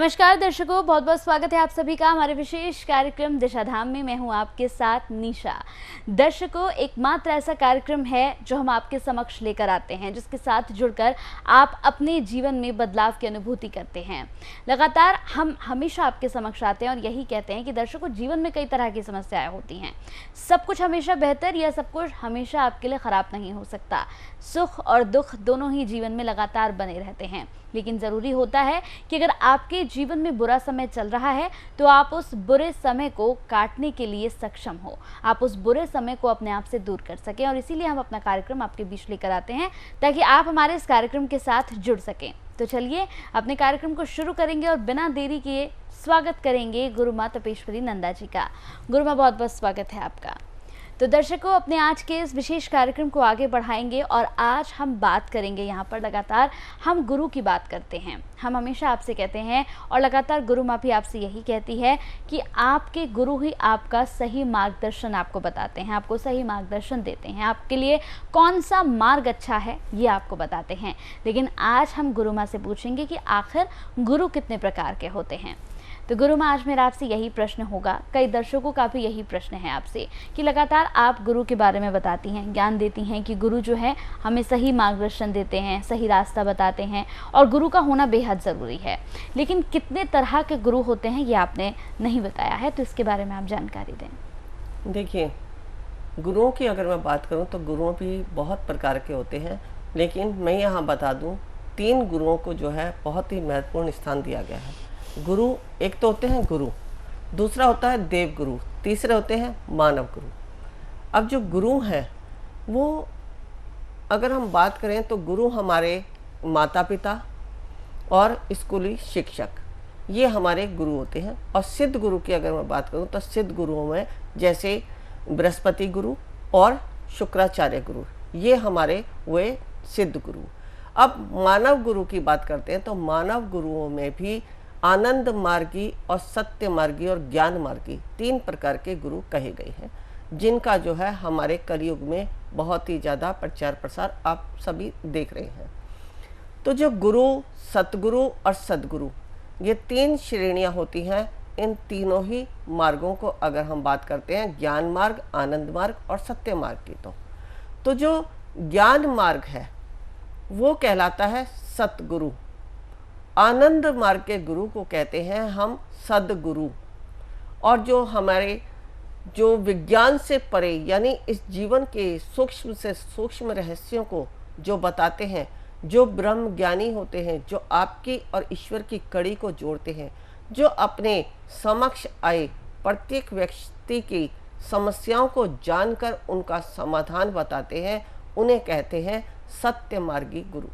नमस्कार दर्शकों, बहुत बहुत स्वागत है आप सभी का हमारे विशेष कार्यक्रम दिशाधाम में। मैं हूं आपके साथ निशा। दर्शकों, एकमात्र ऐसा कार्यक्रम है जो हम आपके समक्ष लेकर आते हैं, जिसके साथ जुड़कर आप अपने जीवन में बदलाव की अनुभूति करते हैं। लगातार हम हमेशा आपके समक्ष आते हैं और यही कहते हैं कि दर्शकों, जीवन में कई तरह की समस्याएं होती हैं। सब कुछ हमेशा बेहतर या सब कुछ हमेशा आपके लिए ख़राब नहीं हो सकता। सुख और दुख दोनों ही जीवन में लगातार बने रहते हैं, लेकिन ज़रूरी होता है कि अगर आपके जीवन में बुरा समय चल रहा है तो आप उस बुरे समय को काटने के लिए सक्षम हो, आप उस बुरे समय को अपने आप से दूर कर सकें। और इसीलिए हम अपना कार्यक्रम आपके बीच लेकर आते हैं ताकि आप हमारे इस कार्यक्रम के साथ जुड़ सकें। तो चलिए अपने कार्यक्रम को शुरू करेंगे और बिना देरी किए स्वागत करेंगे गुरु माँ तपेश्वरी नंदा जी का। गुरु माँ, बहुत बहुत स्वागत है आपका। तो दर्शकों, अपने आज के इस विशेष कार्यक्रम को आगे बढ़ाएंगे और आज हम बात करेंगे, यहाँ पर लगातार हम गुरु की बात करते हैं। हम हमेशा आपसे कहते हैं और लगातार गुरु माँ भी आपसे यही कहती है कि आपके गुरु ही आपका सही मार्गदर्शन आपको बताते हैं, आपको सही मार्गदर्शन देते हैं, आपके लिए कौन सा मार्ग अच्छा है ये आपको बताते हैं। लेकिन आज हम गुरु माँ से पूछेंगे कि आखिर गुरु कितने प्रकार के होते हैं। तो गुरु माँ, आज मेरा आपसे यही प्रश्न होगा, कई दर्शकों का भी यही प्रश्न है आपसे कि लगातार आप गुरु के बारे में बताती हैं, ज्ञान देती हैं कि गुरु जो है हमें सही मार्गदर्शन देते हैं, सही रास्ता बताते हैं और गुरु का होना बेहद ज़रूरी है। लेकिन कितने तरह के गुरु होते हैं ये आपने नहीं बताया है, तो इसके बारे में आप जानकारी दें। देखिए, गुरुओं की अगर मैं बात करूं तो गुरुओं भी बहुत प्रकार के होते हैं, लेकिन मैं यहाँ बता दूं 3 गुरुओं को जो है बहुत ही महत्वपूर्ण स्थान दिया गया है। गुरु एक तो होते हैं गुरु, दूसरा होता है देव गुरु, तीसरे होते हैं मानव गुरु। अब जो गुरु हैं वो अगर हम बात करें तो गुरु हमारे माता पिता और स्कूली शिक्षक, ये हमारे गुरु होते हैं। और सिद्ध गुरु की अगर मैं बात करूं तो सिद्ध गुरुओं में जैसे बृहस्पति गुरु और शुक्राचार्य गुरु, ये हमारे वे सिद्ध गुरु। अब मानव गुरु की बात करते हैं तो मानव गुरुओं में भी आनंद मार्गी और सत्य मार्गी और ज्ञान मार्गी 3 प्रकार के गुरु कहे गए हैं, जिनका जो है हमारे कलयुग में बहुत ही ज़्यादा प्रचार प्रसार आप सभी देख रहे हैं। तो जो गुरु, सतगुरु और सद्गुरु, ये 3 श्रेणियां होती हैं। इन तीनों ही मार्गों को अगर हम बात करते हैं, ज्ञान मार्ग, आनंद मार्ग और सत्य मार्ग की, तो जो ज्ञान मार्ग है वो कहलाता है सतगुरु। आनंद मार्ग के गुरु को कहते हैं हम सद्गुरु। और जो हमारे जो विज्ञान से परे यानी इस जीवन के सूक्ष्म से सूक्ष्म रहस्यों को जो बताते हैं, जो ब्रह्म ज्ञानी होते हैं, जो आपकी और ईश्वर की कड़ी को जोड़ते हैं, जो अपने समक्ष आए प्रत्येक व्यक्ति की समस्याओं को जानकर उनका समाधान बताते हैं, उन्हें कहते हैं सत्य मार्गी गुरु।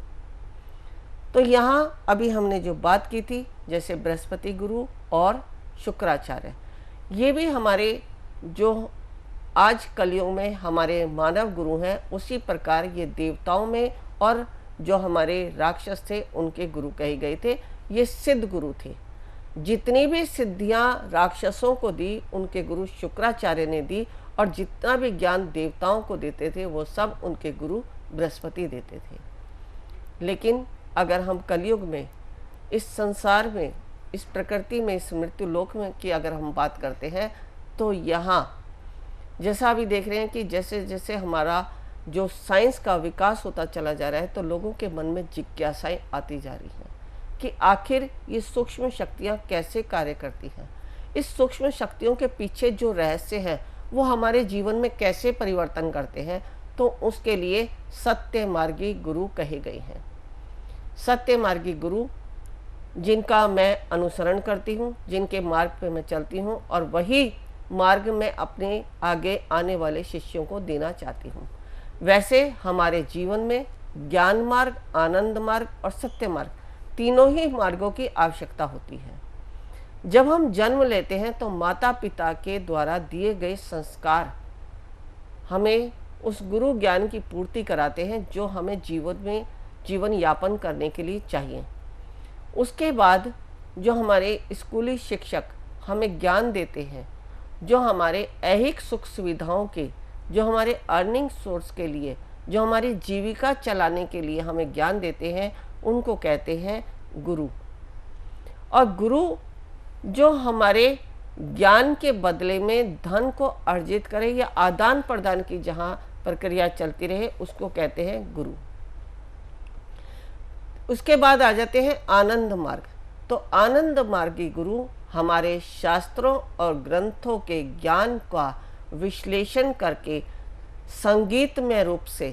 तो यहाँ अभी हमने जो बात की थी, जैसे बृहस्पति गुरु और शुक्राचार्य, ये भी हमारे जो आज कलयुग में हमारे मानव गुरु हैं, उसी प्रकार ये देवताओं में और जो हमारे राक्षस थे उनके गुरु कहे गए थे, ये सिद्ध गुरु थे। जितनी भी सिद्धियाँ राक्षसों को दी उनके गुरु शुक्राचार्य ने दी, और जितना भी ज्ञान देवताओं को देते थे वो सब उनके गुरु बृहस्पति देते थे। लेकिन अगर हम कलयुग में, इस संसार में, इस प्रकृति में, इस मृत्यु लोक में की अगर हम बात करते हैं तो यहाँ जैसा अभी देख रहे हैं कि जैसे जैसे हमारा जो साइंस का विकास होता चला जा रहा है, तो लोगों के मन में जिज्ञासाएं आती जा रही हैं कि आखिर ये सूक्ष्म शक्तियाँ कैसे कार्य करती हैं, इस सूक्ष्म शक्तियों के पीछे जो रहस्य हैं वो हमारे जीवन में कैसे परिवर्तन करते हैं। तो उसके लिए सत्य मार्गी गुरु कहे गए हैं। सत्य मार्गी गुरु जिनका मैं अनुसरण करती हूँ, जिनके मार्ग पे मैं चलती हूँ, और वही मार्ग मैं अपने आगे आने वाले शिष्यों को देना चाहती हूँ। वैसे हमारे जीवन में ज्ञान मार्ग, आनंद मार्ग और सत्य मार्ग, तीनों ही मार्गों की आवश्यकता होती है। जब हम जन्म लेते हैं तो माता पिता के द्वारा दिए गए संस्कार हमें उस गुरु ज्ञान की पूर्ति कराते हैं जो हमें जीवन यापन करने के लिए चाहिए। उसके बाद जो हमारे स्कूली शिक्षक हमें ज्ञान देते हैं, जो हमारे ऐहिक सुख सुविधाओं के, जो हमारे अर्निंग सोर्स के लिए, जो हमारी जीविका चलाने के लिए हमें ज्ञान देते हैं, उनको कहते हैं गुरु। और गुरु जो हमारे ज्ञान के बदले में धन को अर्जित करे या आदान प्रदान की जहाँ प्रक्रिया चलती रहे, उसको कहते हैं गुरु। उसके बाद आ जाते हैं आनंद मार्ग। तो आनंद मार्गी गुरु हमारे शास्त्रों और ग्रंथों के ज्ञान का विश्लेषण करके संगीतमय रूप से,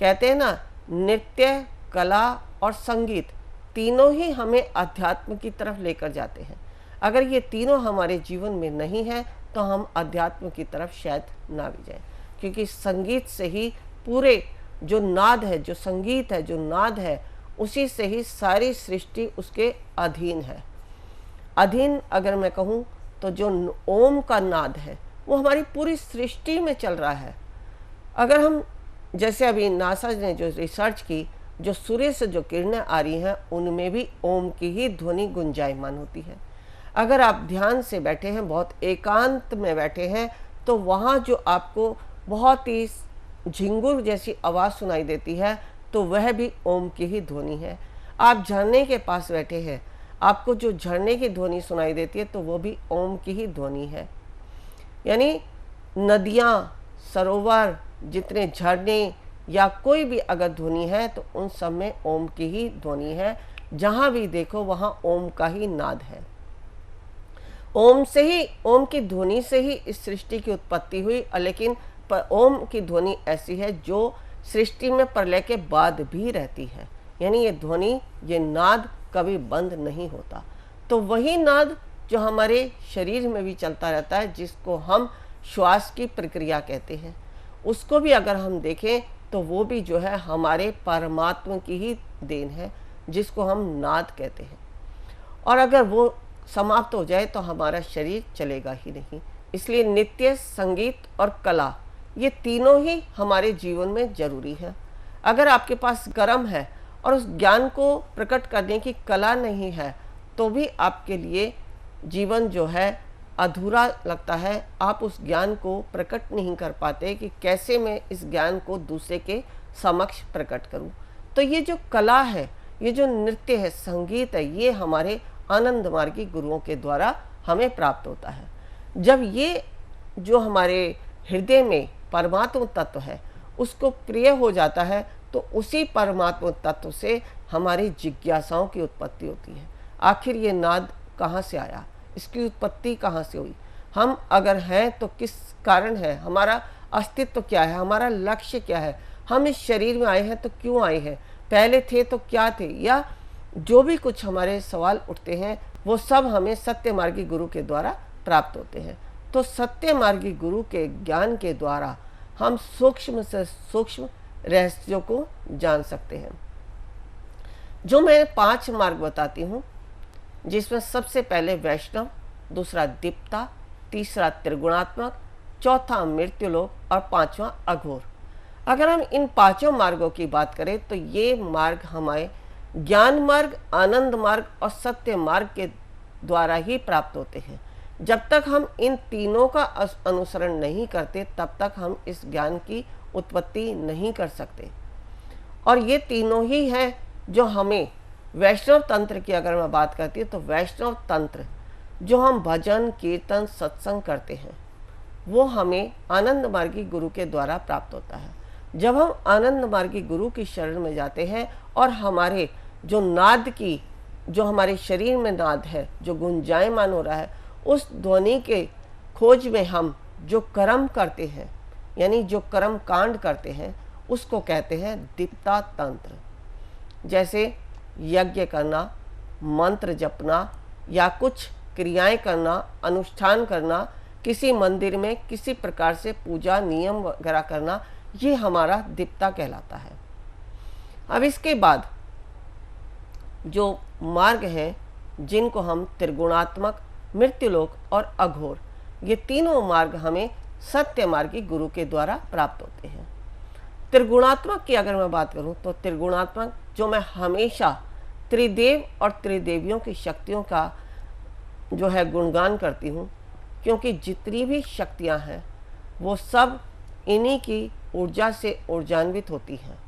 कहते हैं ना, नृत्य, कला और संगीत तीनों ही हमें अध्यात्म की तरफ लेकर जाते हैं। अगर ये तीनों हमारे जीवन में नहीं है तो हम अध्यात्म की तरफ शायद ना भी जाएं, क्योंकि संगीत से ही पूरे जो नाद है, जो संगीत है, जो नाद है, उसी से ही सारी सृष्टि उसके अधीन है। अधीन अगर मैं कहूँ तो जो ओम का नाद है वो हमारी पूरी सृष्टि में चल रहा है। अगर हम, जैसे अभी नासा ने जो रिसर्च की, जो सूर्य से जो किरणें आ रही हैं उनमें भी ओम की ही ध्वनि गुंजायमान होती है। अगर आप ध्यान से बैठे हैं, बहुत एकांत में बैठे हैं, तो वहाँ जो आपको बहुत ही झिंगुर जैसी आवाज़ सुनाई देती है तो वह भी ओम की ही ध्वनि है। आप झरने के पास बैठे हैं, आपको जो झरने की ध्वनि सुनाई देती है तो वो भी ओम की ही ध्वनि है। यानी नदियाँ, सरोवर, जितने झरने या कोई भी अगर ध्वनि है तो उन सब में ओम की ही ध्वनि है। जहाँ भी देखो वहाँ ओम का ही नाद है। ओम से ही, ओम की ध्वनि से ही इस सृष्टि की उत्पत्ति हुई। लेकिन ओम की ध्वनि ऐसी है जो सृष्टि में प्रलय के बाद भी रहती है। यानी ये ध्वनि, ये नाद कभी बंद नहीं होता। तो वही नाद जो हमारे शरीर में भी चलता रहता है, जिसको हम श्वास की प्रक्रिया कहते हैं, उसको भी अगर हम देखें तो वो भी जो है हमारे परमात्मा की ही देन है, जिसको हम नाद कहते हैं। और अगर वो समाप्त हो जाए तो हमारा शरीर चलेगा ही नहीं। इसलिए नृत्य, संगीत और कला, ये तीनों ही हमारे जीवन में जरूरी है। अगर आपके पास कर्म है और उस ज्ञान को प्रकट करने की कला नहीं है तो भी आपके लिए जीवन जो है अधूरा लगता है। आप उस ज्ञान को प्रकट नहीं कर पाते कि कैसे मैं इस ज्ञान को दूसरे के समक्ष प्रकट करूं। तो ये जो कला है, ये जो नृत्य है, संगीत है, ये हमारे आनंद मार्गी गुरुओं के द्वारा हमें प्राप्त होता है। जब ये जो हमारे हृदय में परमात्मा तत्व है उसको प्रिय हो जाता है तो उसी परमात्मा तत्व से हमारी जिज्ञासाओं की उत्पत्ति होती है। आखिर ये नाद कहाँ से आया, इसकी उत्पत्ति कहाँ से हुई, हम अगर हैं तो किस कारण है, हमारा अस्तित्व क्या है, हमारा लक्ष्य क्या है, हम इस शरीर में आए हैं तो क्यों आए हैं, पहले थे तो क्या थे, या जो भी कुछ हमारे सवाल उठते हैं वो सब हमें सत्य मार्गी गुरु के द्वारा प्राप्त होते हैं। तो सत्य मार्गी गुरु के ज्ञान के द्वारा हम सूक्ष्म से सूक्ष्म रहस्यों को जान सकते हैं। जो मैं 5 मार्ग बताती हूँ, जिसमें सबसे पहले वैष्णव, दूसरा दीप्ता, तीसरा त्रिगुणात्मक, चौथा मृत्युलोक और 5वां अघोर। अगर हम इन 5 मार्गों की बात करें तो ये मार्ग हमारे ज्ञान मार्ग, आनंद मार्ग और सत्य मार्ग के द्वारा ही प्राप्त होते हैं। जब तक हम इन तीनों का अनुसरण नहीं करते तब तक हम इस ज्ञान की उत्पत्ति नहीं कर सकते। और ये तीनों ही हैं जो हमें, वैष्णव तंत्र की अगर मैं बात करती हूँ तो वैष्णव तंत्र जो हम भजन, कीर्तन, सत्संग करते हैं वो हमें आनंद मार्गी गुरु के द्वारा प्राप्त होता है। जब हम आनंद मार्गी गुरु की शरण में जाते हैं और हमारे जो नाद की, जो हमारे शरीर में नाद है, जो गुंजायमान हो रहा है, उस ध्वनि के खोज में हम जो कर्म करते हैं, यानी जो कर्म कांड करते हैं, उसको कहते हैं दीप्ता तंत्र। जैसे यज्ञ करना, मंत्र जपना या कुछ क्रियाएं करना, अनुष्ठान करना, किसी मंदिर में किसी प्रकार से पूजा नियम वगैरह करना, ये हमारा दीप्ता कहलाता है। अब इसके बाद जो मार्ग हैं जिनको हम त्रिगुणात्मक, मृत्युलोक और अघोर, ये तीनों मार्ग हमें सत्य मार्गी गुरु के द्वारा प्राप्त होते हैं। त्रिगुणात्मक की अगर मैं बात करूं तो त्रिगुणात्मक जो मैं हमेशा त्रिदेव और त्रिदेवियों की शक्तियों का जो है गुणगान करती हूँ, क्योंकि जितनी भी शक्तियाँ हैं वो सब इन्हीं की ऊर्जा से ऊर्जान्वित होती हैं।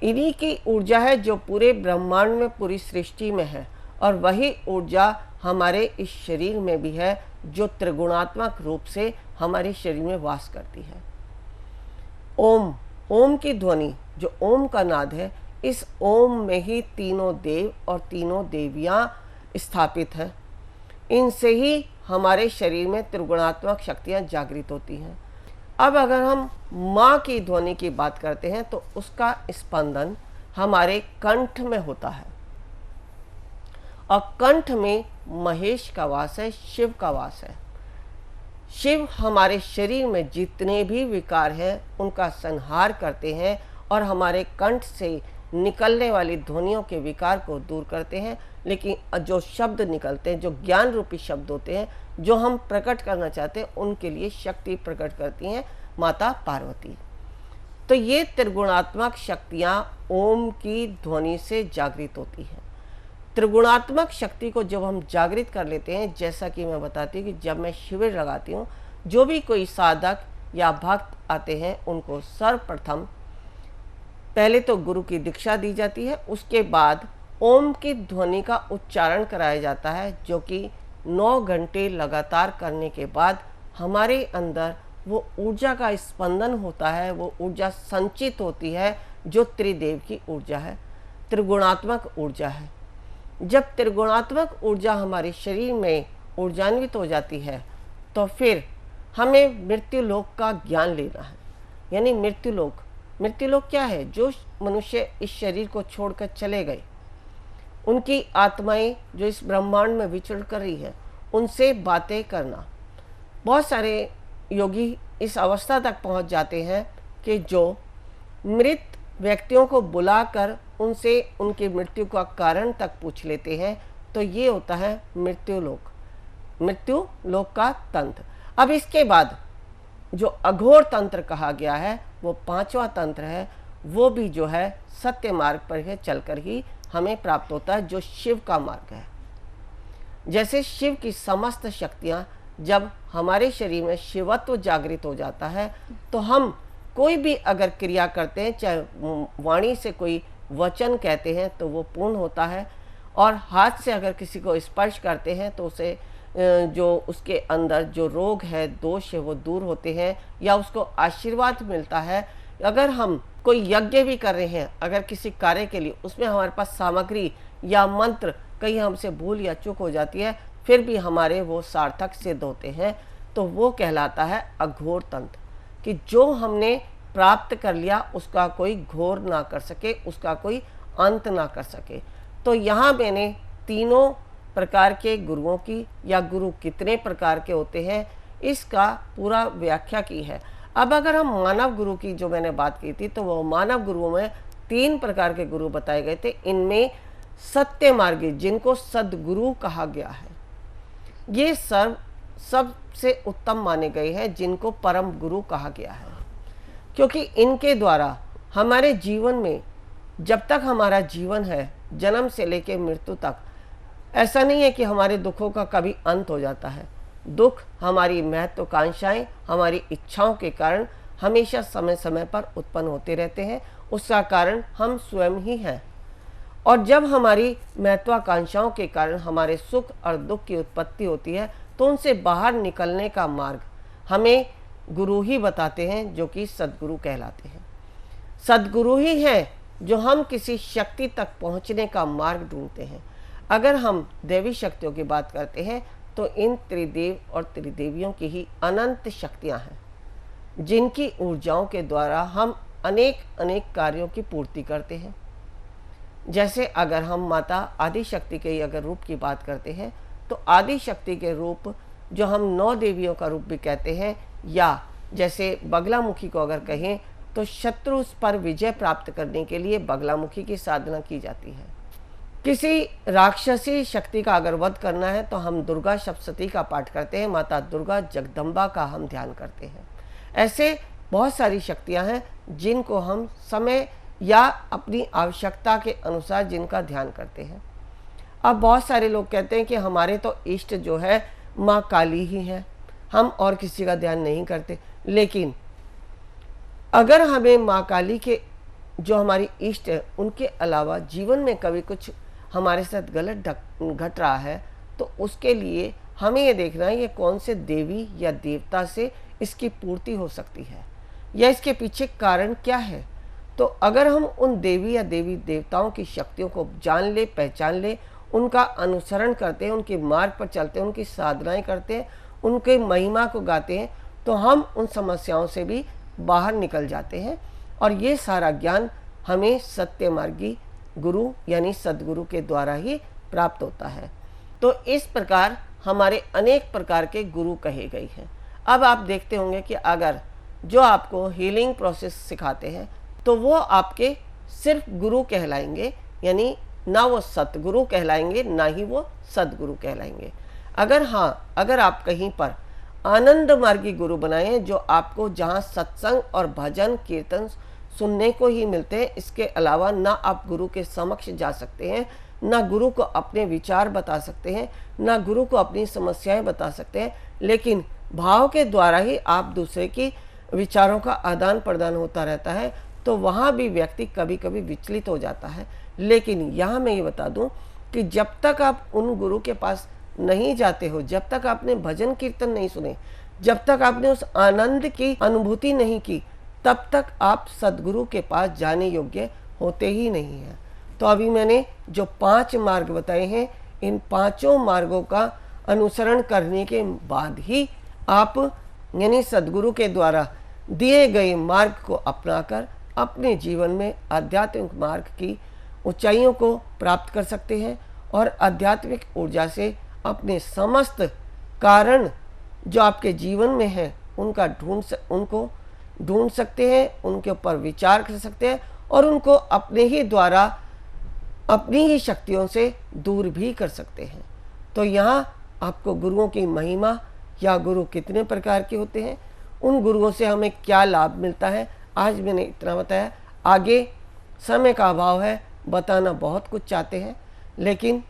इन्हीं की ऊर्जा है जो पूरे ब्रह्मांड में, पूरी सृष्टि में है और वही ऊर्जा हमारे इस शरीर में भी है, जो त्रिगुणात्मक रूप से हमारे शरीर में वास करती है। ओम, ओम की ध्वनि, जो ओम का नाद है, इस ओम में ही तीनों देव और तीनों देवियां स्थापित हैं। इनसे ही हमारे शरीर में त्रिगुणात्मक शक्तियां जागृत होती हैं। अब अगर हम माँ की ध्वनि की बात करते हैं तो उसका स्पंदन हमारे कंठ में होता है, और कंठ में महेश का वास है, शिव का वास है। शिव हमारे शरीर में जितने भी विकार हैं उनका संहार करते हैं और हमारे कंठ से निकलने वाली ध्वनियों के विकार को दूर करते हैं। लेकिन जो शब्द निकलते हैं, जो ज्ञान रूपी शब्द होते हैं, जो हम प्रकट करना चाहते हैं, उनके लिए शक्ति प्रकट करती हैं माता पार्वती। तो ये त्रिगुणात्मक शक्तियाँ ओम की ध्वनि से जागृत होती हैं। त्रिगुणात्मक शक्ति को जब हम जागृत कर लेते हैं, जैसा कि मैं बताती हूँ कि जब मैं शिविर लगाती हूँ, जो भी कोई साधक या भक्त आते हैं उनको सर्वप्रथम पहले तो गुरु की दीक्षा दी जाती है, उसके बाद ओम की ध्वनि का उच्चारण कराया जाता है, जो कि 9 घंटे लगातार करने के बाद हमारे अंदर वो ऊर्जा का स्पंदन होता है, वो ऊर्जा संचित होती है, जो त्रिदेव की ऊर्जा है, त्रिगुणात्मक ऊर्जा है। जब त्रिगुणात्मक ऊर्जा हमारे शरीर में ऊर्जान्वित हो जाती है तो फिर हमें मृत्यु लोक का ज्ञान लेना है। यानी मृत्यु लोक क्या है? जो मनुष्य इस शरीर को छोड़कर चले गए, उनकी आत्माएं जो इस ब्रह्मांड में विचरण कर रही है, उनसे बातें करना। बहुत सारे योगी इस अवस्था तक पहुंच जाते हैं कि जो मृत व्यक्तियों को बुलाकर उनसे उनकी मृत्यु का कारण तक पूछ लेते हैं। तो ये होता है मृत्यु लोक का तंत्र। अब इसके बाद जो अघोर तंत्र कहा गया है, वो 5वां तंत्र है। वो भी जो है सत्य मार्ग पर है चलकर ही हमें प्राप्त होता है, जो शिव का मार्ग है। जैसे शिव की समस्त शक्तियाँ जब हमारे शरीर में शिवत्व जागृत हो जाता है, तो हम कोई भी अगर क्रिया करते हैं, चाहे वाणी से कोई वचन कहते हैं तो वो पूर्ण होता है, और हाथ से अगर किसी को स्पर्श करते हैं तो उसे जो उसके अंदर जो रोग है, दोष है, वो दूर होते हैं या उसको आशीर्वाद मिलता है। अगर हम कोई यज्ञ भी कर रहे हैं, अगर किसी कार्य के लिए, उसमें हमारे पास सामग्री या मंत्र कहीं हमसे भूल या चूक हो जाती है, फिर भी हमारे वो सार्थक सिद्ध होते हैं। तो वो कहलाता है अघोर तंत्र, कि जो हमने प्राप्त कर लिया उसका कोई घोर ना कर सके, उसका कोई अंत ना कर सके। तो यहाँ मैंने तीनों प्रकार के गुरुओं की, या गुरु कितने प्रकार के होते हैं, इसका पूरा व्याख्या की है। अब अगर हम मानव गुरु की जो मैंने बात की थी, तो वो मानव गुरुओं में 3 प्रकार के गुरु बताए गए थे। इनमें सत्य मार्गी, जिनको सद्गुरु कहा गया है, ये सबसे उत्तम माने गए हैं, जिनको परम गुरु कहा गया है। क्योंकि इनके द्वारा हमारे जीवन में, जब तक हमारा जीवन है, जन्म से लेकर मृत्यु तक, ऐसा नहीं है कि हमारे दुखों का कभी अंत हो जाता है। दुख हमारी महत्वाकांक्षाएं, हमारी इच्छाओं के कारण हमेशा समय समय पर उत्पन्न होते रहते हैं। उसका कारण हम स्वयं ही हैं। और जब हमारी महत्वाकांक्षाओं के कारण हमारे सुख और दुख की उत्पत्ति होती है, तो उनसे बाहर निकलने का मार्ग हमें गुरु ही बताते हैं, जो कि सद्गुरु कहलाते हैं। सद्गुरु ही हैं जो हम किसी शक्ति तक पहुंचने का मार्ग ढूंढते हैं। अगर हम देवी शक्तियों की बात करते हैं, तो इन त्रिदेव और त्रिदेवियों की ही अनंत शक्तियां हैं, जिनकी ऊर्जाओं के द्वारा हम अनेक कार्यों की पूर्ति करते हैं। जैसे अगर हम माता आदि शक्ति के अगर रूप की बात करते हैं, तो आदि शक्ति के रूप जो हम 9 देवियों का रूप भी कहते हैं, या जैसे बगलामुखी को अगर कहें, तो शत्रु पर विजय प्राप्त करने के लिए बगलामुखी की साधना की जाती है। किसी राक्षसी शक्ति का अगर वध करना है, तो हम दुर्गा सप्तशती का पाठ करते हैं, माता दुर्गा जगदम्बा का हम ध्यान करते हैं। ऐसे बहुत सारी शक्तियां हैं जिनको हम समय या अपनी आवश्यकता के अनुसार जिनका ध्यान करते हैं। अब बहुत सारे लोग कहते हैं कि हमारे तो इष्ट जो है माँ काली ही है, हम और किसी का ध्यान नहीं करते। लेकिन अगर हमें माँ काली के जो हमारी इष्ट है, उनके अलावा जीवन में कभी कुछ हमारे साथ गलत घट रहा है, तो उसके लिए हमें ये देखना है ये कौन से देवी या देवता से इसकी पूर्ति हो सकती है या इसके पीछे कारण क्या है। तो अगर हम उन देवी या देवी देवताओं की शक्तियों को जान ले, पहचान ले, उनका अनुसरण करते हैं, उनके मार्ग पर चलते हैं, उनकी साधनाएं करते हैं, उनके महिमा को गाते हैं, तो हम उन समस्याओं से भी बाहर निकल जाते हैं। और ये सारा ज्ञान हमें सत्य मार्गी गुरु यानी सद्गुरु के द्वारा ही प्राप्त होता है। तो इस प्रकार हमारे अनेक प्रकार के गुरु कहे गए हैं। अब आप देखते होंगे कि अगर जो आपको हीलिंग प्रोसेस सिखाते हैं तो वो आपके सिर्फ गुरु कहलाएंगे, यानी ना वो सतगुरु कहलाएंगे ना ही वो सद्गुरु कहलाएंगे। अगर आप कहीं पर आनंद मार्गी गुरु बनाए हैं जो आपको जहाँ सत्संग और भजन कीर्तन सुनने को ही मिलते हैं, इसके अलावा ना आप गुरु के समक्ष जा सकते हैं, ना गुरु को अपने विचार बता सकते हैं, ना गुरु को अपनी समस्याएं बता सकते हैं, लेकिन भाव के द्वारा ही आप दूसरे की विचारों का आदान प्रदान होता रहता है, तो वहाँ भी व्यक्ति कभी कभी विचलित हो जाता है। लेकिन यहाँ मैं ये बता दूँ कि जब तक आप उन गुरु के पास नहीं जाते हो, जब तक आपने भजन कीर्तन नहीं सुने, जब तक आपने उस आनंद की अनुभूति नहीं की, तब तक आप सद्गुरु के पास जाने योग्य होते ही नहीं हैं। तो अभी मैंने जो 5 मार्ग बताए हैं, इन 5 मार्गों का अनुसरण करने के बाद ही आप यानी सद्गुरु के द्वारा दिए गए मार्ग को अपनाकर अपने जीवन में आध्यात्मिक मार्ग की ऊंचाइयों को प्राप्त कर सकते हैं और आध्यात्मिक ऊर्जा से अपने समस्त कारण जो आपके जीवन में है उनको ढूंढ सकते हैं, उनके ऊपर विचार कर सकते हैं और उनको अपने ही द्वारा अपनी ही शक्तियों से दूर भी कर सकते हैं। तो यहाँ आपको गुरुओं की महिमा या गुरु कितने प्रकार के होते हैं, उन गुरुओं से हमें क्या लाभ मिलता है, आज मैंने इतना बताया। आगे समय का अभाव है, बताना बहुत कुछ चाहते हैं, लेकिन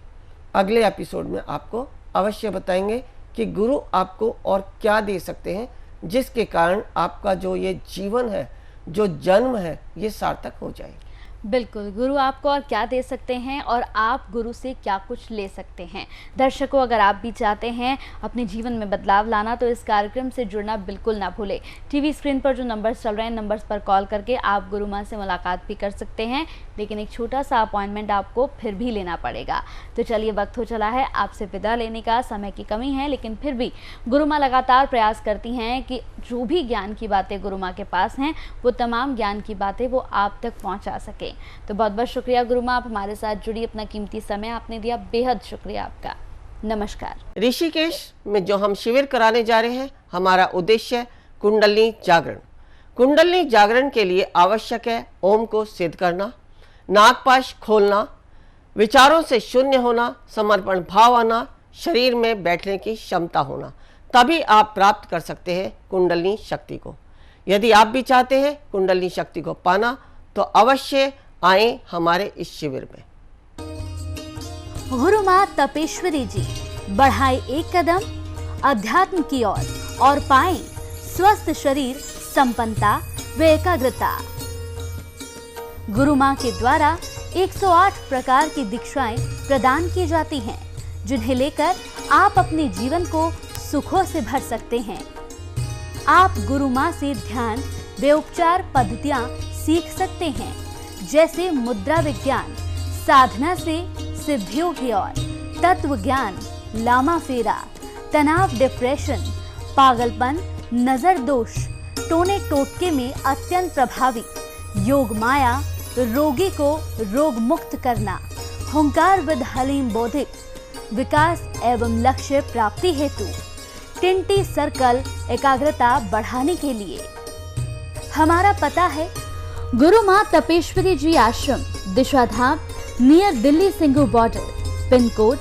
अगले एपिसोड में आपको अवश्य बताएंगे कि गुरु आपको और क्या दे सकते हैं जिसके कारण आपका जो ये जीवन है, जो जन्म है, ये सार्थक हो जाए। बिल्कुल, गुरु आपको और क्या दे सकते हैं और आप गुरु से क्या कुछ ले सकते हैं। दर्शकों, अगर आप भी चाहते हैं अपने जीवन में बदलाव लाना तो इस कार्यक्रम से जुड़ना बिल्कुल ना भूलें। टीवी स्क्रीन पर जो नंबर्स चल रहे हैं, नंबर्स पर कॉल करके आप गुरु माँ से मुलाकात भी कर सकते हैं, लेकिन एक छोटा सा अपॉइंटमेंट आपको फिर भी लेना पड़ेगा। तो चलिए, वक्त हो चला है आपसे विदा लेने का, समय की कमी है, लेकिन फिर भी गुरु माँ लगातार प्रयास करती हैं कि जो भी ज्ञान की बातें गुरु माँ के पास हैं वो तमाम ज्ञान की बातें वो आप तक पहुँचा सकें। तो बहुत बहुत शुक्रिया गुरु माँ, आप हमारे साथ जुड़ी, अपना कीमती समय आपने दिया, बेहद शुक्रिया आपका। नमस्कार। ऋषिकेश में जो हम शिविर कराने जा रहे हैं, हमारा उद्देश्य कुंडली जागरण। कुंडली जागरण के लिए आवश्यक है ओम को सिद्ध करना, नागपाश खोलना, विचारों से शून्य होना, समर्पण भाव आना, शरीर में बैठने की क्षमता होना, तभी आप प्राप्त कर सकते हैं कुंडली शक्ति को। यदि आप भी चाहते हैं कुंडली शक्ति को पाना तो अवश्य आए हमारे इस शिविर में। गुरु माँ तपेश्वरी जी बढ़ाए एक कदम अध्यात्म की ओर और पाएं स्वस्थ शरीर, संपन्नता व एकाग्रता। गुरु माँ के द्वारा 108 प्रकार की दीक्षाएं प्रदान की जाती हैं, जिन्हें लेकर आप अपने जीवन को सुखों से भर सकते हैं। आप गुरु माँ से ध्यान व उपचार पद्धतियां सीख सकते हैं, जैसे मुद्रा विज्ञान, साधना से सिद्धियों की ओर, तत्व ज्ञान, लामा फेरा, तनाव, डिप्रेशन, पागलपन, नजर दोष, टोने टोटके में अत्यंत प्रभावी, योग माया, रोगी को रोग मुक्त करना, हुंकार विद हलीम बौद्धिक, विकास एवं लक्ष्य प्राप्ति हेतु, टिंटी सर्कल एकाग्रता बढ़ाने के लिए। हमारा पता है गुरु माँ Tapeshwari ji Ashram, Dishadham, near Delhi Singhu border, pin code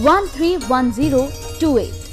131028।